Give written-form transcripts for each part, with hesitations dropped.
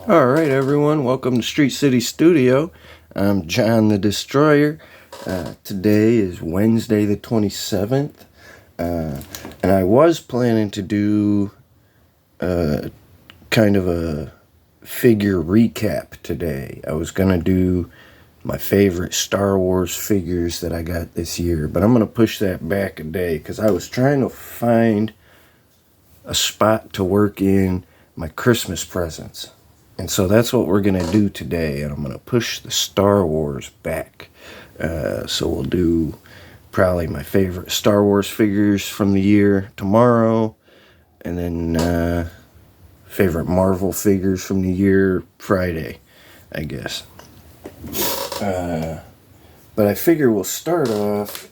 Alright everyone, welcome to Street City Studio. I'm John the Destroyer. Today is Wednesday the 27th. And I was planning to do kind of a figure recap today. I was going to do my favorite Star Wars figures that I got this year. But I'm going to push that back a day because I was trying to find a spot to work in my Christmas presents. And so that's what we're going to do today. And I'm going to push the Star Wars back. So we'll do probably my favorite Star Wars figures from the year tomorrow. And then favorite Marvel figures from the year Friday, I guess. But I figure we'll start off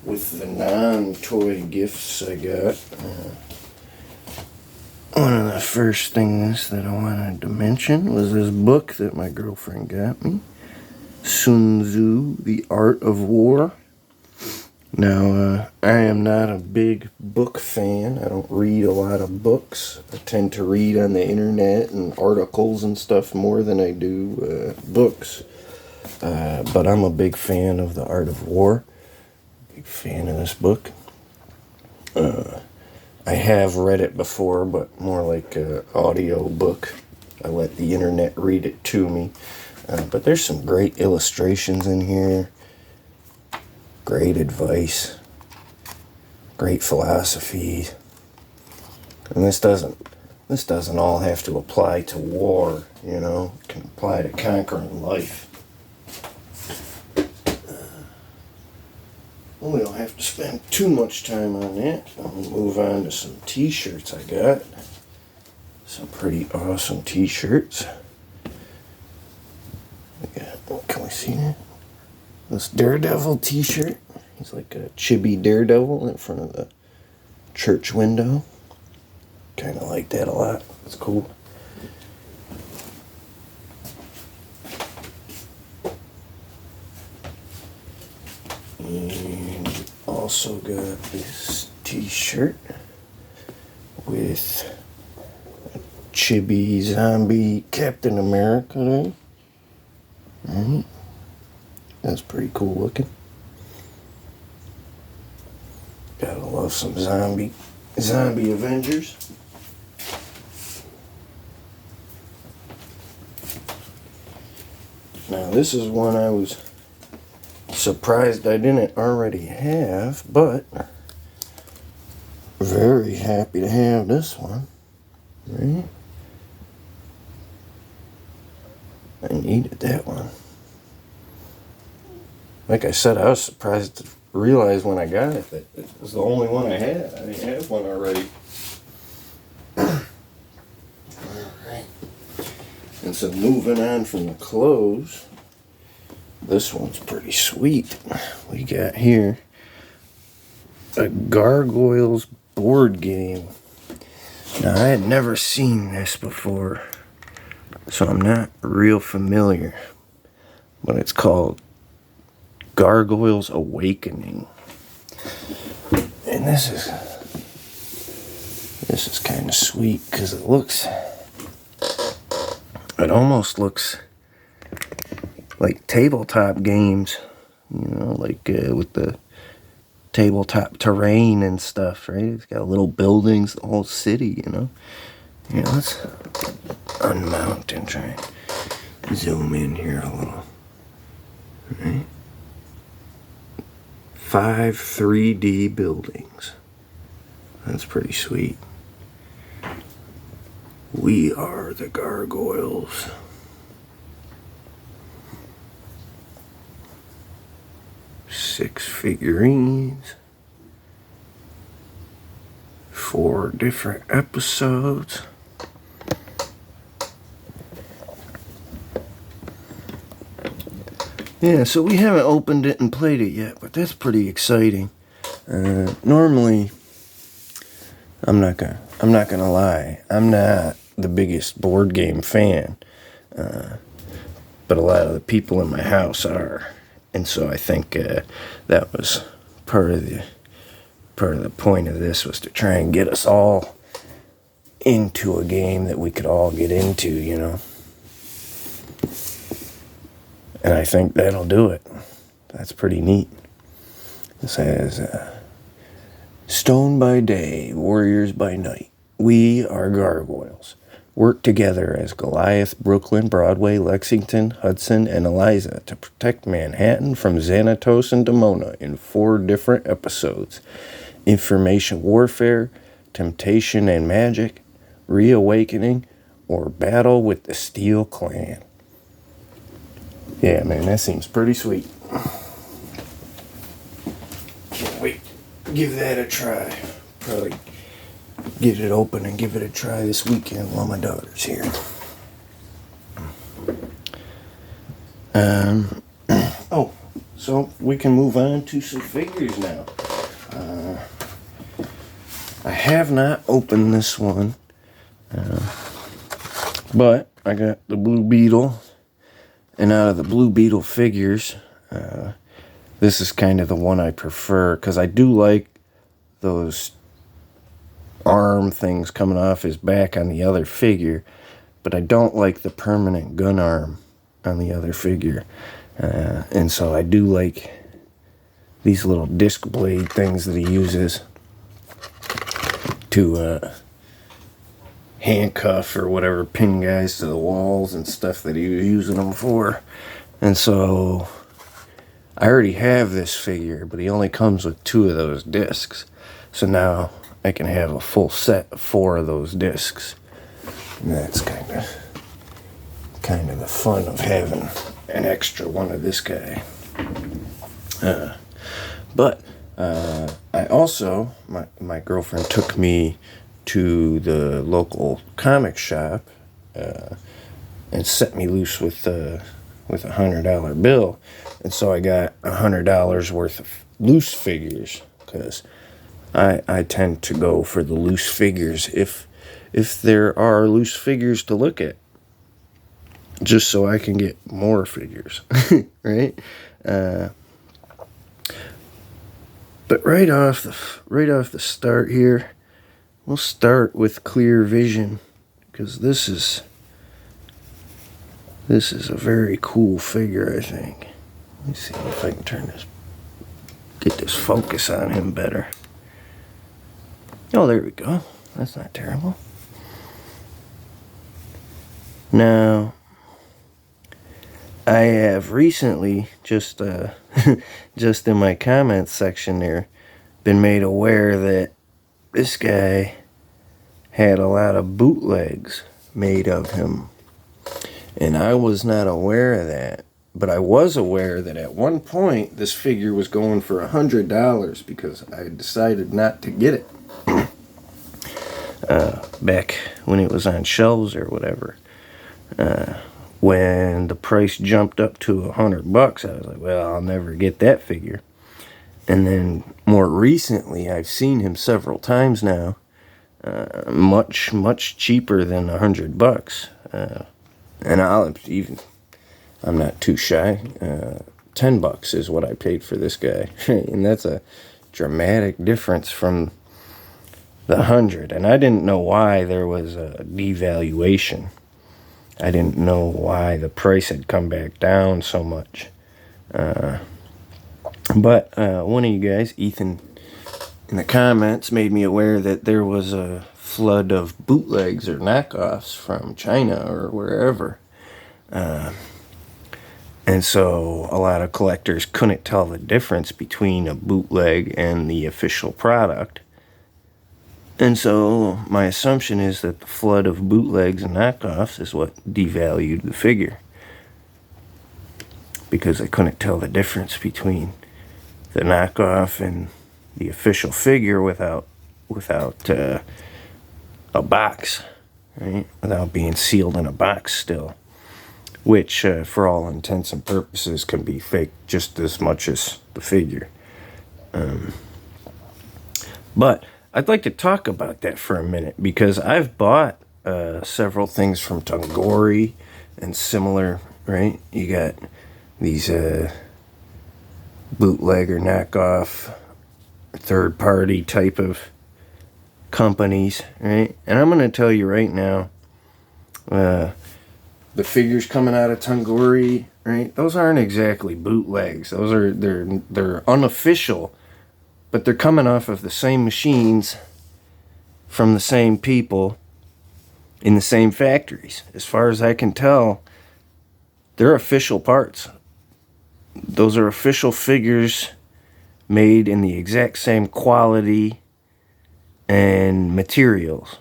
with the non-toy gifts I got. One of the first things that I wanted to mention was this book that my girlfriend got me. Sun Tzu, The Art of War. Now, I am not a big book fan. I don't read a lot of books. I tend to read on the internet and articles and stuff more than I do books. But I'm a big fan of The Art of War. Big fan of this book. I have read it before, but more like an audio book. I let the internet read it to me. But there's some great illustrations in here. Great advice. Great philosophy. And this doesn't all have to apply to war, you know. It can apply to conquering life. Well, we don't have to spend too much time on that. I'll move on to some t-shirts I got. Some pretty awesome t-shirts. Can we see that? This Daredevil t-shirt. He's like a chibi Daredevil in front of the church window. Kind of like that a lot. It's cool. And also got this t-shirt with a chibi zombie Captain America there. Alright. That's pretty cool looking. Gotta love some zombie Avengers. Now this is one I was surprised I didn't already have, but very happy to have this one. Right? I needed that one. Like I said, I was surprised to realize when I got it that it was the only one I had. I didn't have one already. Alright. And so moving on from the clothes, this one's pretty sweet. We got here a Gargoyles board game. Now, I had never seen this before, so I'm not real familiar. But it's called Gargoyles Awakening. And this is kind of sweet because it almost looks like tabletop games, you know, like with the tabletop terrain and stuff, right? It's got little buildings, the whole city, you know. Yeah, let's unmount and try and zoom in here a little. All right. 5 3D buildings. That's pretty sweet. We are the Gargoyles. Six figurines. 4 different episodes. Yeah, so we haven't opened it and played it yet, but that's pretty exciting. Normally, I'm not gonna lie, I'm not the biggest board game fan, but a lot of the people in my house are, and so I think that was part of the point of this was to try and get us all into a game that we could all get into, you know. And I think that'll do it. That's pretty neat. This has Stone by day, warriors by night. We are gargoyles. Work together as Goliath, Brooklyn, Broadway, Lexington, Hudson, and Eliza to protect Manhattan from Xanatos and Demona in 4 different episodes. Information warfare, temptation and magic, reawakening, or battle with the Steel Clan. Yeah, man, that seems pretty sweet. Can't wait to give that a try. Probably get it open and give it a try this weekend while my daughter's here. So we can move on to some figures now. I have not opened this one, but I got the Blue Beetle, and out of the Blue Beetle figures, this is kind of the one I prefer, because I do like those arm things coming off his back on the other figure, but I don't like the permanent gun arm on the other figure. And so I do like these little disc blade things that he uses to handcuff or whatever, pin guys to the walls and stuff that he was using them for. And so I already have this figure, but he only comes with 2 of those discs. So now I can have a full set of 4 of those discs. And that's kind of the fun of having an extra one of this guy. But I also, my girlfriend took me to the local comic shop and set me loose with a $100 bill. And so I got $100 worth of loose figures, because I tend to go for the loose figures if there are loose figures to look at, just so I can get more figures, right? But right off the start here, we'll start with Clear Vision, because this is a very cool figure, I think. Let me see if I can get this focus on him better. Oh, there we go. That's not terrible. Now, I have recently, just in my comments section there, been made aware that this guy had a lot of bootlegs made of him. And I was not aware of that. But I was aware that at one point this figure was going for $100 because I decided not to get it. Back when it was on shelves or whatever. When the price jumped up to $100, I was like, well, I'll never get that figure. And then more recently, I've seen him several times now, much cheaper than $100. And I'm not too shy. $10 is what I paid for this guy, and that's a dramatic difference from the 100. And I didn't know why there was a devaluation. I didn't know why the price had come back down so much. But one of you guys, Ethan, in the comments made me aware that there was a flood of bootlegs or knockoffs from China or wherever. And so a lot of collectors couldn't tell the difference between a bootleg and the official product. And so my assumption is that the flood of bootlegs and knockoffs is what devalued the figure, because I couldn't tell the difference between the knockoff and the official figure without a box, right? Without being sealed in a box still, which for all intents and purposes can be fake just as much as the figure. But I'd like to talk about that for a minute, because I've bought several things from Tungori and similar, right? You got these bootleg or knockoff, third-party type of companies, right? And I'm going to tell you right now, the figures coming out of Tunguri, right? Those aren't exactly bootlegs. They're unofficial, but they're coming off of the same machines from the same people in the same factories. As far as I can tell, they're official parts. Those are official figures made in the exact same quality and materials.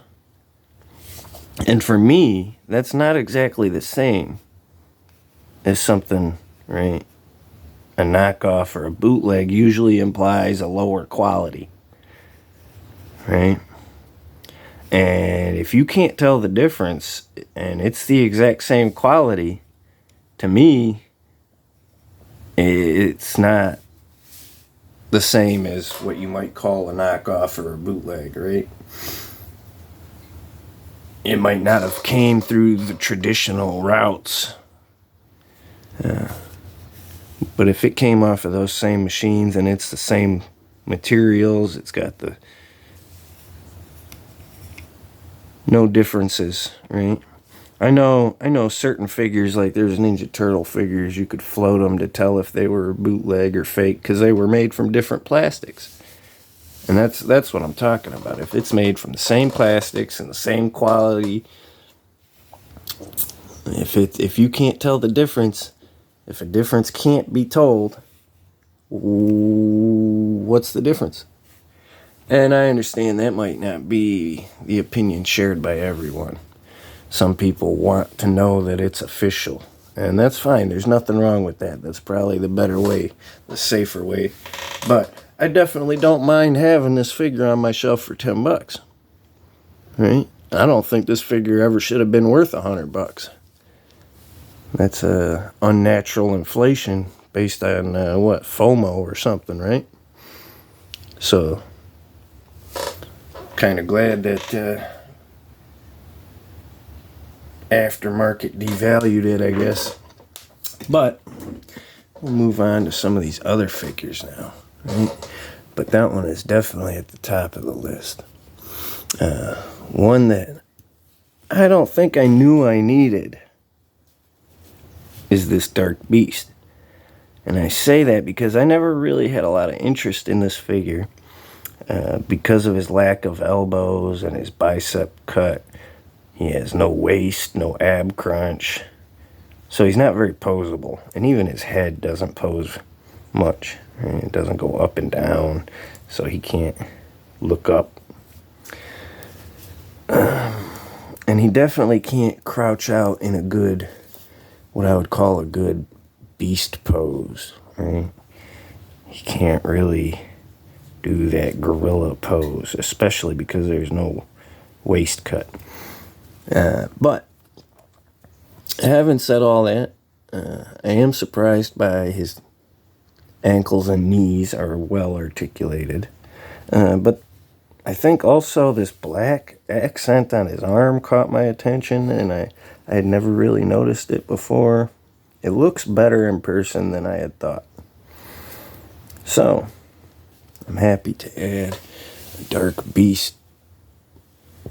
And for me, that's not exactly the same as something, right? A knockoff or a bootleg usually implies a lower quality, right? And if you can't tell the difference and it's the exact same quality, to me, it's not the same as what you might call a knockoff or a bootleg, right? It might not have came through the traditional routes. But if it came off of those same machines and it's the same materials, it's got the no differences, right? I know certain figures, like there's Ninja Turtle figures, you could float them to tell if they were bootleg or fake because they were made from different plastics. And that's what I'm talking about. If it's made from the same plastics and the same quality, if you can't tell the difference, if a difference can't be told, what's the difference? And I understand that might not be the opinion shared by everyone. Some people want to know that it's official, and that's fine. There's nothing wrong with that. That's probably the better way, the safer way. But I definitely don't mind having this figure on my shelf for $10, right? I don't think this figure ever should have been worth $100. That's unnatural inflation based on FOMO or something, right? So, kind of glad that aftermarket devalued it, I guess. But we'll move on to some of these other figures now, right? But that one is definitely at the top of the list. One that I don't think I knew I needed is this Dark Beast. And I say that because I never really had a lot of interest in this figure because of his lack of elbows and his bicep cut. He has no waist, no ab crunch. So he's not very posable. And even his head doesn't pose much. Right? It doesn't go up and down, so he can't look up. And he definitely can't crouch out in a good, what I would call a good beast pose, right? He can't really do that gorilla pose, especially because there's no waist cut. But having said all that, I am surprised by his ankles and knees are well articulated. But I think also this black accent on his arm caught my attention, and I had never really noticed it before. It looks better in person than I had thought. So, I'm happy to add a Dark Beast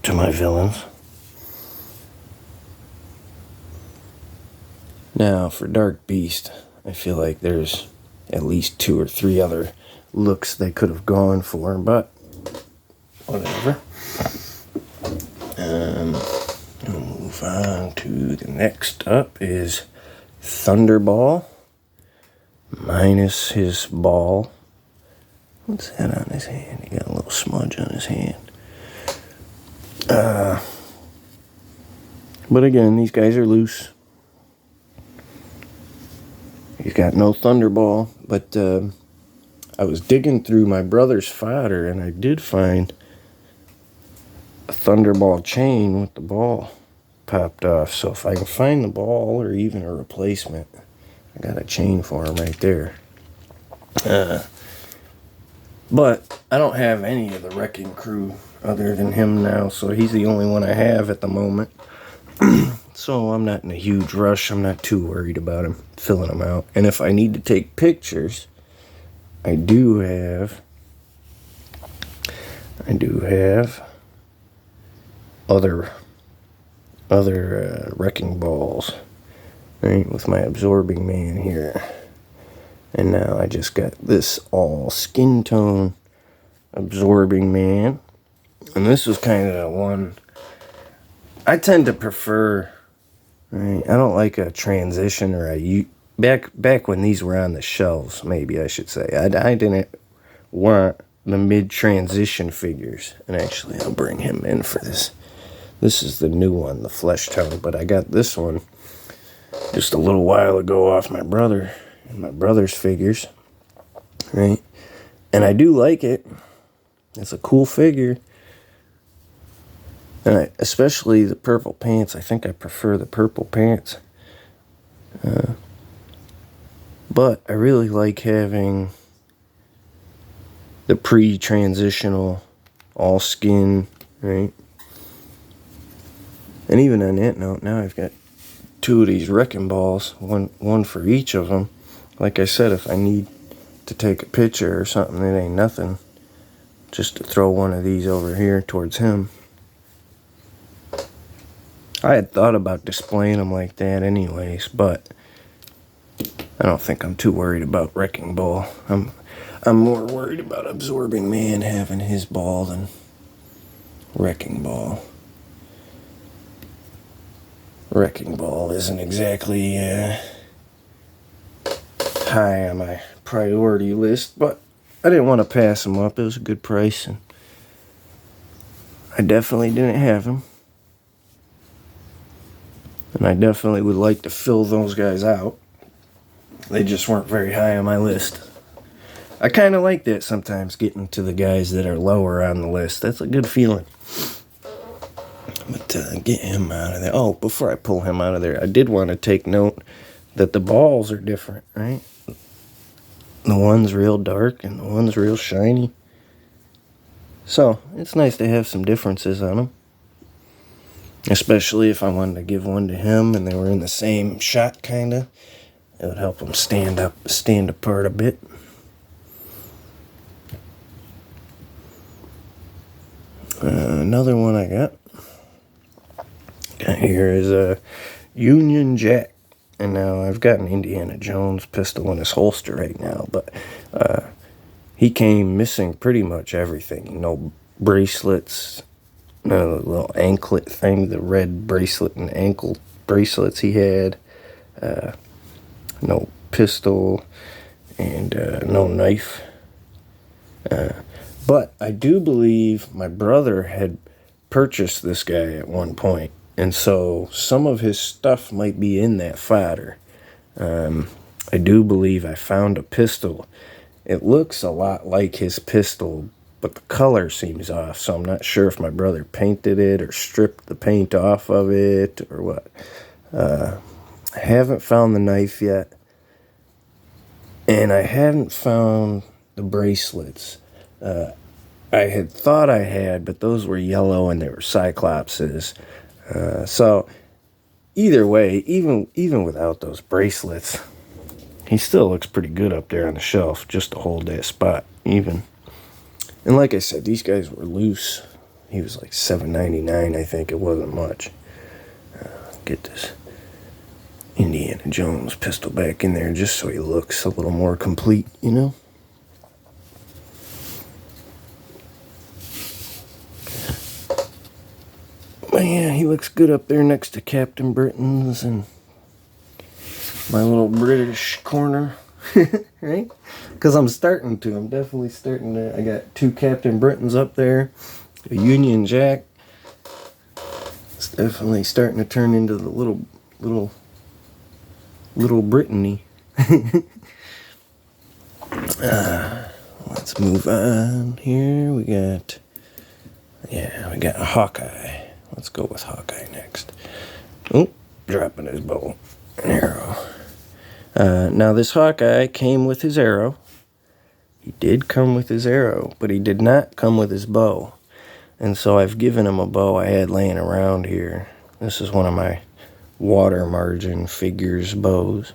to my villains. Now, for Dark Beast, I feel like there's at least 2 or 3 other looks they could have gone for, but whatever. We'll move on to the next up is Thunderball, minus his ball. What's that on his hand? He got a little smudge on his hand. But again, these guys are loose. He's got no Thunderball, but I was digging through my brother's fodder and I did find a Thunderball chain with the ball popped off. So if I can find the ball or even a replacement, I got a chain for him right there. But I don't have any of the Wrecking Crew other than him now, so he's the only one I have at the moment. So I'm not in a huge rush. I'm not too worried about him, filling him out. And if I need to take pictures, I do have other wrecking balls, right, with my absorbing man here. And now I just got this all skin tone absorbing man. And this was kind of the one I tend to prefer. Right, I don't like a transition or back when these were on the shelves, maybe I should say. I didn't want the mid-transition figures. And actually, I'll bring him in for this. This is the new one, the flesh tone. But I got this one just a little while ago off my brother and my brother's figures. Right? And I do like it. It's a cool figure. And especially the purple pants. I think I prefer the purple pants. But I really like having the pre-transitional all skin, right? And even on that note, now I've got 2 of these wrecking balls, one for each of them. Like I said, if I need to take a picture or something, it ain't nothing. Just to throw one of these over here towards him. I had thought about displaying them like that anyways, but I don't think I'm too worried about wrecking ball. I'm more worried about absorbing man having his ball than wrecking ball. Wrecking ball isn't exactly high on my priority list, but I didn't want to pass him up. It was a good price, and I definitely didn't have him. And I definitely would like to fill those guys out. They just weren't very high on my list. I kind of like that sometimes, getting to the guys that are lower on the list. That's a good feeling. But get him out of there. Oh, before I pull him out of there, I did want to take note that the balls are different, right? The one's real dark and the one's real shiny. So, it's nice to have some differences on them. Especially if I wanted to give one to him and they were in the same shot, kind of. It would help them stand apart a bit. Another one I got here is a Union Jack. And now I've got an Indiana Jones pistol in his holster right now, but he came missing pretty much everything. No bracelets, no little anklet thing, the red bracelet and ankle bracelets he had, no pistol, and no knife. But I do believe my brother had purchased this guy at one point, and so some of his stuff might be in that fodder. I do believe I found a pistol. It looks a lot like his pistol, but the color seems off, so I'm not sure if my brother painted it or stripped the paint off of it or what. I haven't found the knife yet, and I hadn't found the bracelets. I had thought I had, but those were yellow and they were Cyclopses. So either way, even without those bracelets, he still looks pretty good up there on the shelf just to hold that spot even. And like I said, these guys were loose. He was like $7.99, I think. It wasn't much. Get this Indiana Jones pistol back in there just so he looks a little more complete, you know? But yeah, he looks good up there next to Captain Britain's and my little British corner, right? Because I'm definitely starting to. I got 2 Captain Britain's up there, a Union Jack. It's definitely starting to turn into the little Brittany. Let's move on here. We got a Hawkeye. Let's go with Hawkeye next. Oh, dropping his bow. An arrow. Now this Hawkeye came with his arrow. He did come with his arrow, but he did not come with his bow. And so I've given him a bow I had laying around here. This is one of my water margin figures bows.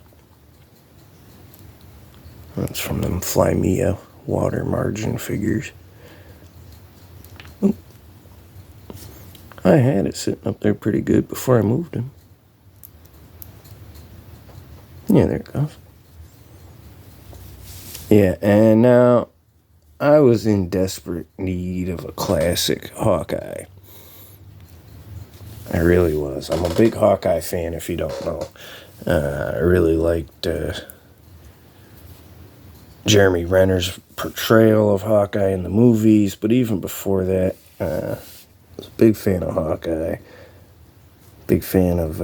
That's from them Flymia water margin figures. I had it sitting up there pretty good before I moved him. Yeah, there it goes. Yeah, and now I was in desperate need of a classic Hawkeye. I really was. I'm a big Hawkeye fan, if you don't know. I really liked Jeremy Renner's portrayal of Hawkeye in the movies, but even before that, I was a big fan of Hawkeye. Big fan of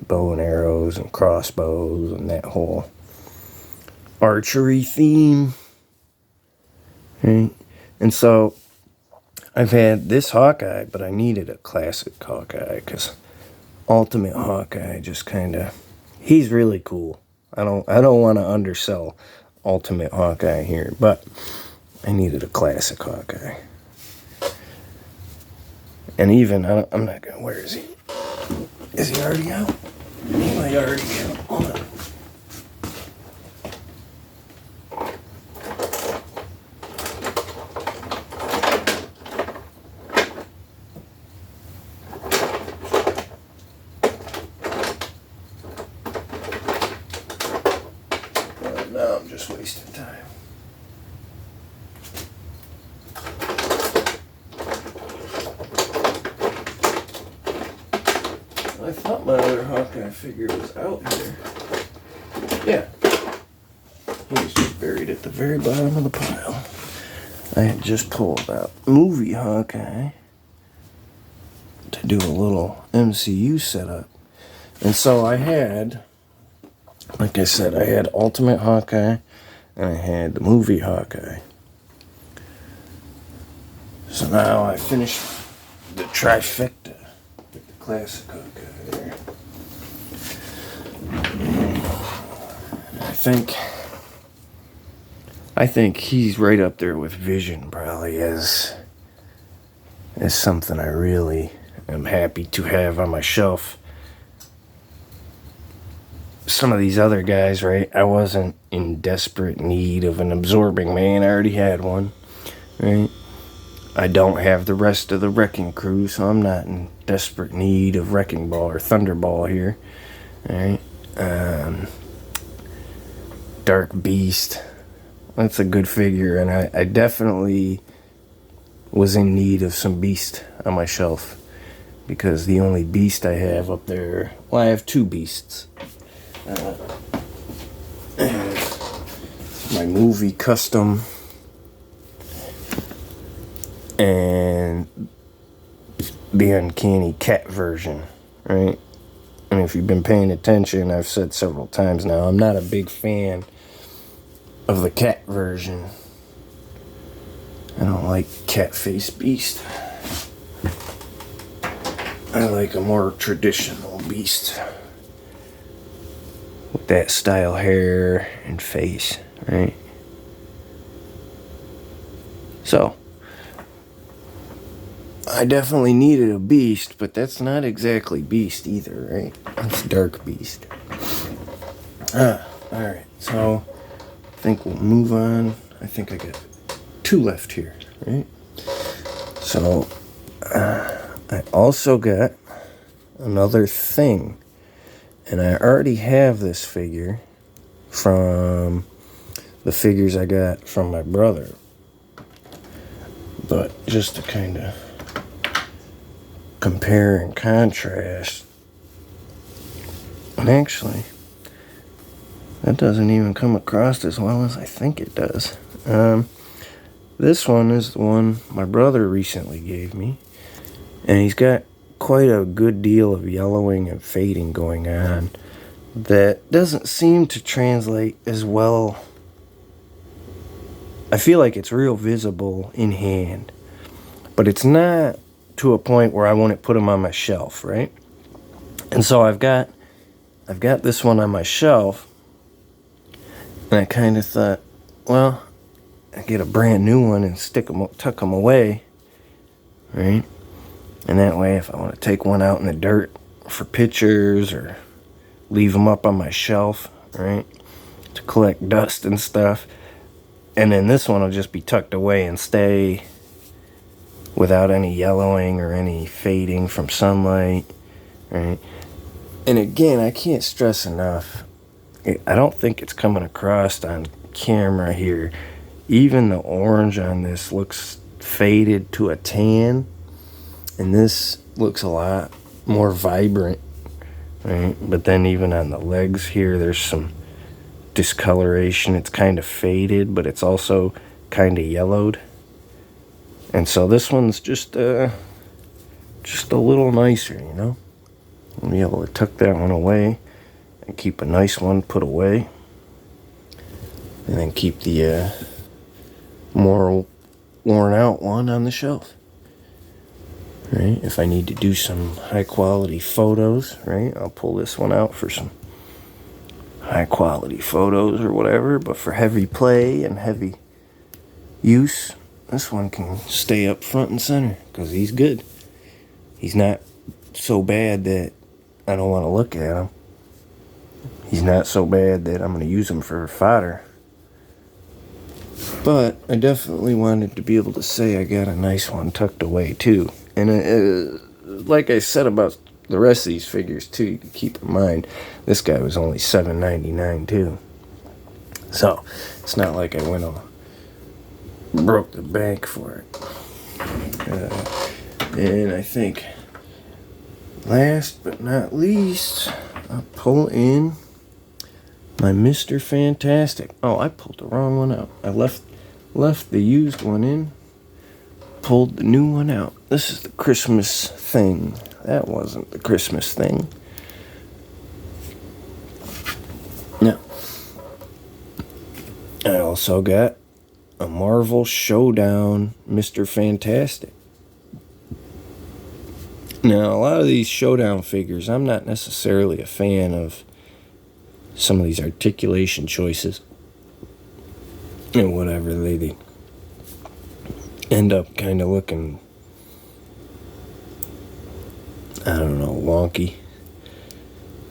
bow and arrows and crossbows and that whole archery theme. Right? And so I've had this Hawkeye, but I needed a classic Hawkeye because Ultimate Hawkeye just kind of, he's really cool. I don't want to undersell Ultimate Hawkeye here, but I needed a classic Hawkeye. And even, I'm not going to, where is he? Is he already out? He might already be out. Hold on. Now I'm just wasting time. I thought my other Hawkeye figure was out here. Yeah. He was just buried at the very bottom of the pile. I had just pulled out movie Hawkeye to do a little MCU setup. And so I had, like I said, I had Ultimate Hawkeye and I had the movie Hawkeye. So now I finished the trifecta with the classic Hawkeye there. I think he's right up there with Vision probably as something I really am happy to have on my shelf. Some of these other guys, right? I wasn't in desperate need of an absorbing man. I already had one, right? I don't have the rest of the Wrecking Crew, so I'm not in desperate need of Wrecking Ball or Thunderball here, right? Dark Beast, that's a good figure, and I definitely was in need of some Beast on my shelf, because the only Beast I have up there, well, I have two Beasts. My movie custom and the Uncanny Cat version, right? And if you've been paying attention, I've said several times now, I'm not a big fan of the cat version. I don't like cat face Beast. I like a more traditional Beast with that style hair and face, right? So I definitely needed a Beast, but that's not exactly Beast either, right? That's Dark Beast. Alright, so I think we'll move on. I think I got two left here, right? So I also got another thing, and I already have this figure from the figures I got from my brother, but just to kind of compare and contrast, and actually that doesn't even come across as well as I think it does. This one is the one my brother recently gave me, and he's got quite a good deal of yellowing and fading going on that doesn't seem to translate as well. I feel like it's real visible in hand, but it's not to a point where I wouldn't put them on my shelf, right? And so I've got this one on my shelf, and I kind of thought, well, I get a brand new one and tuck them away, right? And that way, if I want to take one out in the dirt for pictures or leave them up on my shelf, right, to collect dust and stuff, and then this one will just be tucked away and stay without any yellowing or any fading from sunlight, right? And again, I can't stress enough, I don't think it's coming across on camera here. Even the orange on this looks faded to a tan, and this looks a lot more vibrant, right? But then even on the legs here, there's some discoloration. It's kind of faded, but it's also kind of yellowed. And so this one's just a little nicer, you know? I'll be able to tuck that one away and keep a nice one put away, and then keep the more worn out one on the shelf, right? If I need to do some high quality photos, right, I'll pull this one out for some high quality photos or whatever. But for heavy play and heavy use, this one can stay up front and center because he's good. He's not so bad that I don't want to look at him. He's not so bad that I'm going to use him for fodder. But I definitely wanted to be able to say I got a nice one tucked away too. And like I said about the rest of these figures too, you can keep in mind this guy was only $7.99 too. So it's not like I went on broke the bank for it. And I think last but not least, I'll pull in my Mr. Fantastic. Oh, I pulled the wrong one out. I left the used one in, pulled the new one out. This is the Christmas thing. That wasn't the Christmas thing. Now, I also got a Marvel Showdown Mr. Fantastic. Now, a lot of these Showdown figures, I'm not necessarily a fan of some of these articulation choices and whatever. They end up kind of looking, I don't know, wonky.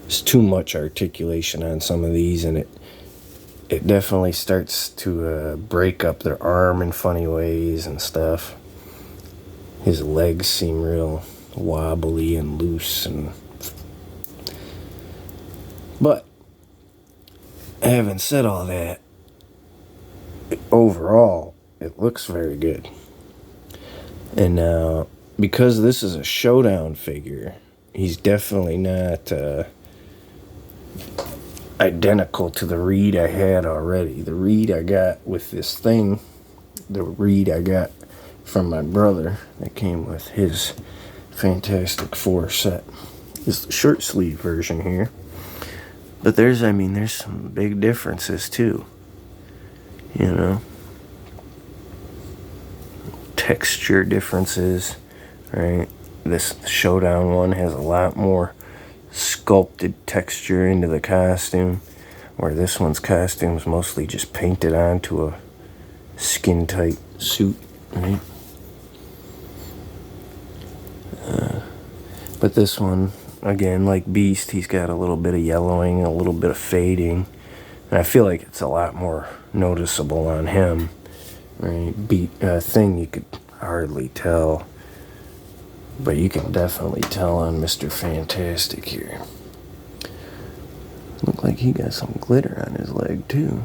There's too much articulation on some of these, and it definitely starts to break up their arm in funny ways and stuff. His legs seem real wobbly and loose, but having said all that, overall it looks very good. And now, because this is a Showdown figure, he's definitely not identical to the Reed I had already. The Reed I got with this thing, the Reed I got from my brother that came with his Fantastic Four set, is the short sleeve version here. But there's some big differences too, you know, texture differences, right? This Showdown one has a lot more sculpted texture into the costume, where this one's costume is mostly just painted onto a skin-tight suit, right? But this one, again, like Beast, he's got a little bit of yellowing, a little bit of fading, and I feel like it's a lot more noticeable on him, right? Thing you could hardly tell, but you can definitely tell on Mr. Fantastic here. Look like he got some glitter on his leg too.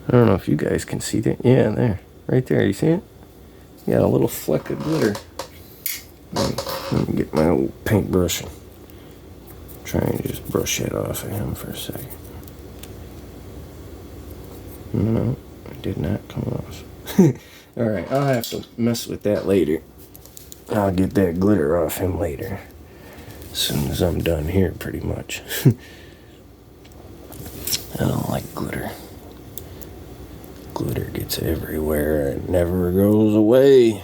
I don't know if you guys can see that. Yeah, there, right there. You see it? He got a little fleck of glitter. Let me get my old paintbrush and try and just brush it off of him for a second. No, it did not come off. Alright, I'll have to mess with that later. I'll get that glitter off him later, as soon as I'm done here, pretty much. I don't like glitter. Glitter gets everywhere and never goes away.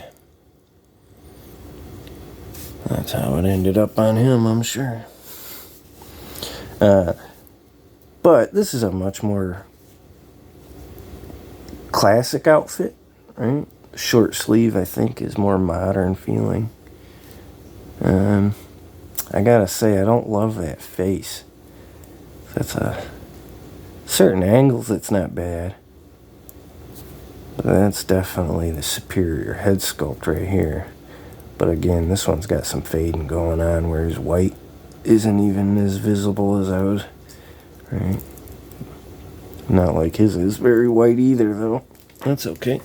That's how it ended up on him, I'm sure. But this is a much more classic outfit, right? Short sleeve, I think, is more modern feeling. I gotta say, I don't love that face. That's certain angles, it's not bad. But that's definitely the superior head sculpt right here. But again, this one's got some fading going on where his white isn't even as visible as I was. Right? Not like his is very white either, though. That's okay.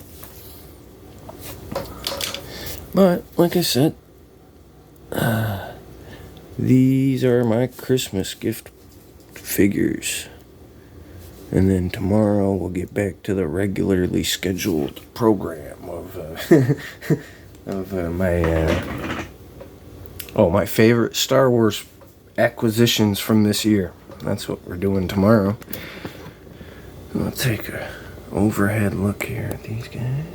But, like I said, these are my Christmas gift figures. And then tomorrow we'll get back to the regularly scheduled program of my favorite Star Wars acquisitions from this year. That's what we're doing tomorrow. We'll take a overhead look here at these guys.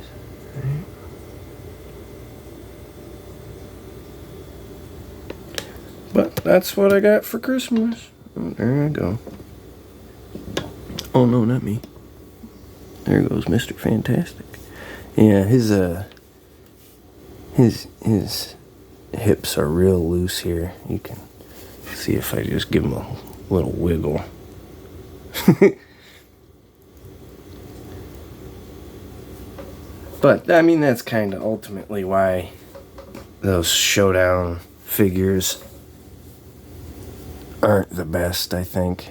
Right. But that's what I got for Christmas. Oh, there I go. Oh no, not me. There goes Mr. Fantastic. Yeah, his hips are real loose here. You can see if I just give him a little wiggle. But I mean, that's kind of ultimately why those Showdown figures aren't the best, I think.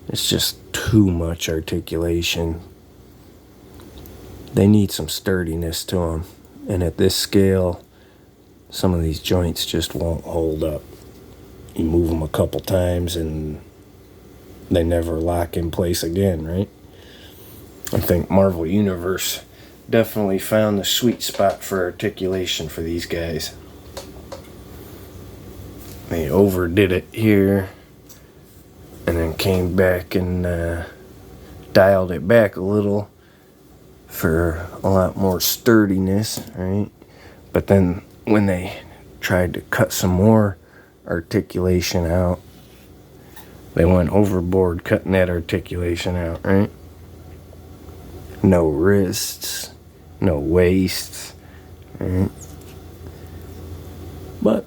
It's just too much articulation. They need some sturdiness to them. And at this scale, some of these joints just won't hold up. You move them a couple times and they never lock in place again, right? I think Marvel Universe definitely found the sweet spot for articulation for these guys. They overdid it here and then came back and dialed it back a little for a lot more sturdiness, right? But then when they tried to cut some more articulation out, they went overboard cutting that articulation out, right? No wrists, no waists, right? But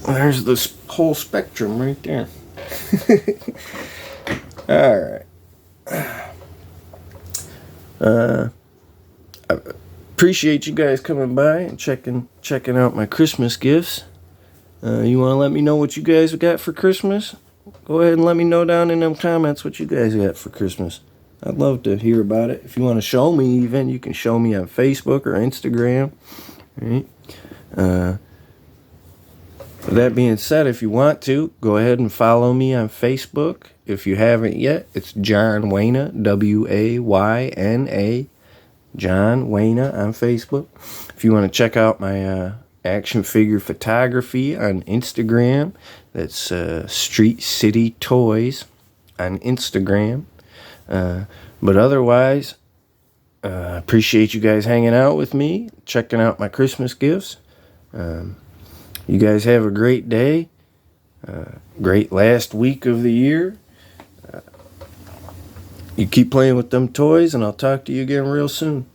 there's this whole spectrum right there. All right. I appreciate you guys coming by and checking out my Christmas gifts. You want to let me know what you guys got for Christmas? Go ahead and let me know down in them comments what you guys got for Christmas. I'd love to hear about it. If you want to show me even, you can show me on Facebook or Instagram. Right? With that being said, if you want to, go ahead and follow me on Facebook. If you haven't yet, it's John Wayna, Wayna, John Wayna on Facebook. If you want to check out my action figure photography on Instagram, that's Street City Toys on Instagram. But otherwise, appreciate you guys hanging out with me, checking out my Christmas gifts. You guys have a great day, great last week of the year. You keep playing with them toys, and I'll talk to you again real soon.